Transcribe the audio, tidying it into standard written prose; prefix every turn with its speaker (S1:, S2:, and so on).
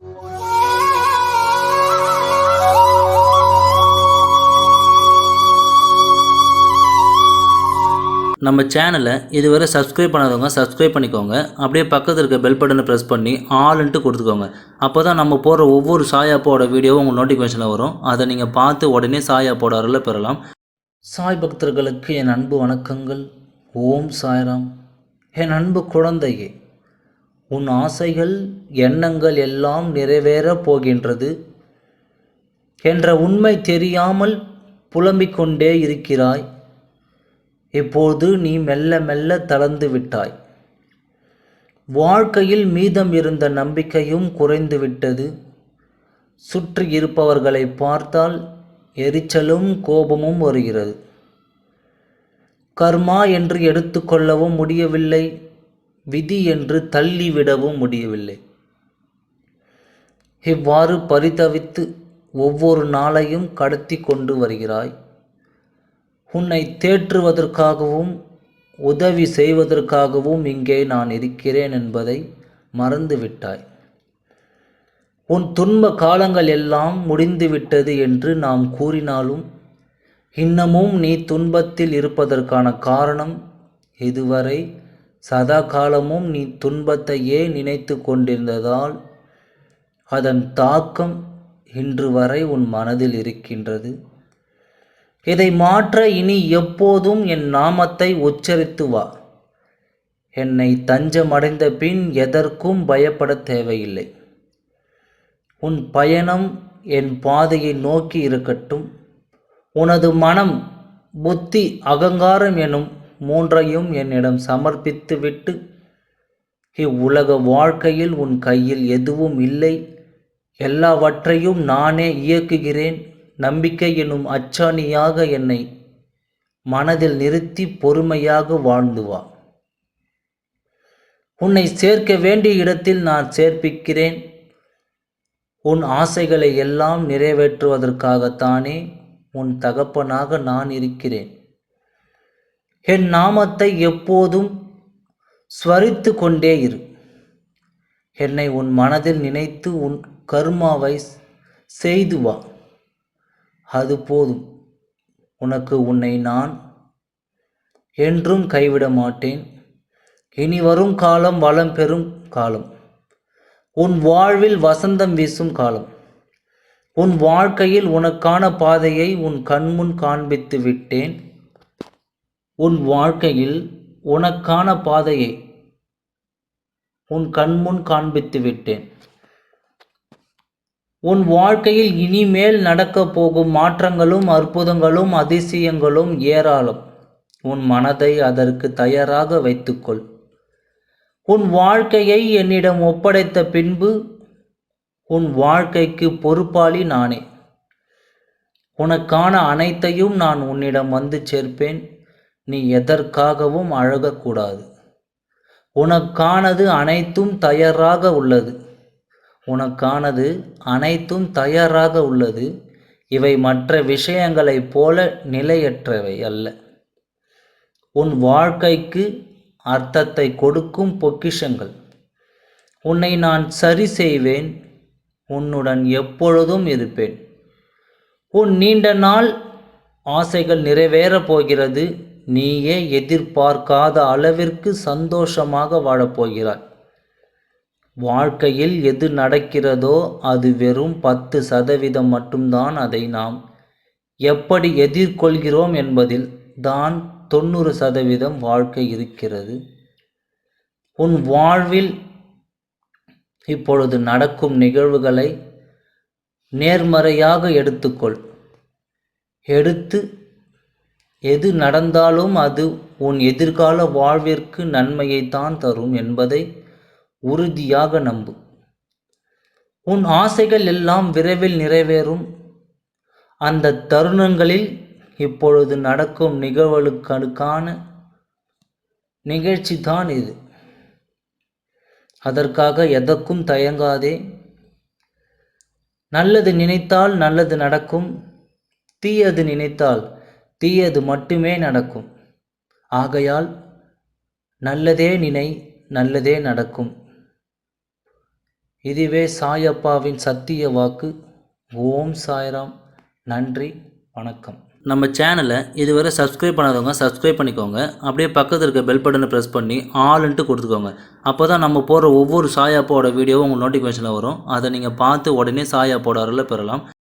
S1: நம்ம சேனலை இதுவரை சப்ஸ்கிரைப் பண்ணாதவங்க சப்ஸ்கிரைப் பண்ணிக்கோங்க. அப்படியே பக்கத்தில் இருக்க பெல் பட்டனை ப்ரெஸ் பண்ணி ஆல்ன்ட்டு கொடுத்துக்கோங்க. அப்போ தான் நம்ம போடுற ஒவ்வொரு சாய் அப்போட வீடியோவும் உங்கள் நோட்டிஃபிகேஷனில் வரும். அதை நீங்கள் பார்த்து உடனே சாய் அப்போட அருளை பெறலாம். சாய் பக்தர்களுக்கு என் அன்பு வணக்கங்கள். ஓம் சாய்ராம். என் அன்பு குழந்தையே, உன் ஆசைகள் எண்ணங்கள் எல்லாம் நிறைவேறப் போகின்றது என்ற உண்மை தெரியாமல் புலம்பிக் கொண்டே இருக்கிறாய். இப்போது நீ மெல்ல மெல்ல தளர்ந்து விட்டாய். வாழ்க்கையில் மீதம் இருந்த நம்பிக்கையும் குறைந்து விட்டது. சுற்றி இருப்பவர்களை பார்த்தால் எரிச்சலும் கோபமும் வருகிறது. கர்மா என்று எடுத்துக்கொள்ளவும் முடியவில்லை, விதி என்று தள்ளிவிடவும் முடியவில்லை. இவ்வாறு பரிதவித்து ஒவ்வொரு நாளையும் கடத்தி கொண்டு வருகிறாய். உன்னை தேற்றுவதற்காகவும் உதவி செய்வதற்காகவும் இங்கே நான் இருக்கிறேன் என்பதை மறந்துவிட்டாய். உன் துன்ப காலங்கள் எல்லாம் முடிந்துவிட்டது என்று நாம் கூறினாலும் இன்னமும் நீ துன்பத்தில் இருப்பதற்கான காரணம், இதுவரை சதா காலமும் நீ துன்பத்தையே நினைத்து கொண்டிருந்ததால் அதன் தாக்கம் இன்று வரை உன் மனதில் இருக்கின்றது. இதை மாற்ற இனி எப்போதும் என் நாமத்தை உச்சரித்து வா. என்னை தஞ்சமடைந்த பின் எதற்கும் பயப்பட தேவையில்லை. உன் பயணம் என் பாதையை நோக்கி இருக்கட்டும். உனது மனம், புத்தி, அகங்காரம் எனும் மூன்றையும் என்னிடம் சமர்ப்பித்து விட்டு, இவ்வுலக வாழ்க்கையில் உன் கையில் எதுவும் இல்லை, எல்லாவற்றையும் நானே இயக்குகிறேன், நம்பிக்கை எனும் அச்சாணியாக என்னை மனதில் நிறுத்தி பொறுமையாக வாழ்ந்து வா. உன்னை சேர்க்க வேண்டிய இடத்தில் நான் சேர்ப்பிக்கிறேன். உன் ஆசைகளை எல்லாம் நிறைவேற்றுவதற்காகத்தானே உன் தகப்பனாக நான் இருக்கிறேன். என் நாமத்தை எப்போதும் ஸ்மரித்து கொண்டே இரு. என்னை உன் மனதில் நினைத்து உன் கர்மாவை செய்து வா. அது போதும். உனக்கு உன்னை நான் என்றும் கைவிட மாட்டேன். இனி வரும் காலம் வளம் பெறும் காலம். உன் வாழ்வில் வசந்தம் வீசும் காலம். உன் வாழ்க்கையில் உனக்கான பாதையை உன் கண்முன் காண்பித்து விட்டேன். உன் வாழ்க்கையில் உனக்கான பாதையை உன் கண்முன் காண்பித்து விட்டேன். உன் வாழ்க்கையில் இனிமேல் நடக்கப் போகும் மாற்றங்களும் அற்புதங்களும் அதிசயங்களும் ஏராளம். உன் மனதை அதற்கு தயாராக வைத்துக்கொள். உன் வாழ்க்கையை என்னிடம் ஒப்படைத்த பின்பு உன் வாழ்க்கைக்கு பொறுப்பாளி நானே. உனக்கான அனைத்தையும் நான் உன்னிடம் வந்து சேர்ப்பேன். நீ எதற்காகவும் அழகக்கூடாது. உனக்கானது அனைத்தும் தயாராக உள்ளது. உனக்கானது அனைத்தும் தயாராக உள்ளது. இவை மற்ற விஷயங்களைப் போல நிலையற்றவை அல்ல. உன் வாழ்க்கைக்கு அர்த்தத்தை கொடுக்கும் பொக்கிஷங்கள். உன்னை நான் சரி செய்வேன். உன்னுடன் எப்பொழுதும் இருப்பேன். உன் நீண்ட நாள் ஆசைகள் நிறைவேறப் போகிறது. நீயே எதிர்பார்க்காத அளவிற்கு சந்தோஷமாக வாழப்போகிறாய். வாழ்க்கையில் எது நடக்கிறதோ அது வெறும் 10% மட்டும்தான். அதை நாம் எப்படி எதிர்கொள்கிறோம் என்பதில் தான் 90% வாழ்க்கை இருக்கிறது. உன் வாழ்வில் இப்பொழுது நடக்கும் நிகழ்வுகளை நேர்மறையாக எடுத்துக்கொள். எடுத்து எது நடந்தாலும் அது உன் எதிர்கால வாழ்விற்கு நன்மையைத்தான் தரும் என்பதை உறுதியாக நம்பு. உன் ஆசைகள் எல்லாம் விரைவில் நிறைவேறும். அந்த தருணங்களில் இப்பொழுது நடக்கும் நிகழ்வுகளுக்கான நிகழ்ச்சி தான் இது. அதற்காக எதற்கும் தயங்காதே. நல்லது நினைத்தால் நல்லது நடக்கும். தீயது நினைத்தால் தீயது மட்டுமே நடக்கும். ஆகையால் நல்லதே நினை, நல்லதே நடக்கும் இதுவே சாயப்பாவின் சத்திய வாக்கு. ஓம் சாய்ராம். நன்றி, வணக்கம். நம்ம சேனலை இதுவரை சப்ஸ்கிரைப் பண்ணாதவங்க சப்ஸ்கிரைப் பண்ணிக்கோங்க. அப்படியே பக்கத்தில் இருக்க பெல் பட்டனை ப்ரெஸ் பண்ணி ஆல்ன்ட்டு கொடுத்துக்கோங்க. அப்போ தான் நம்ம போடுற ஒவ்வொரு சாயாப்போட வீடியோவும் உங்களுக்கு நோட்டிஃபிகேஷனில் வரும். அதை நீங்கள் பார்த்து உடனே சாயாப்போட அருளை பெறலாம்.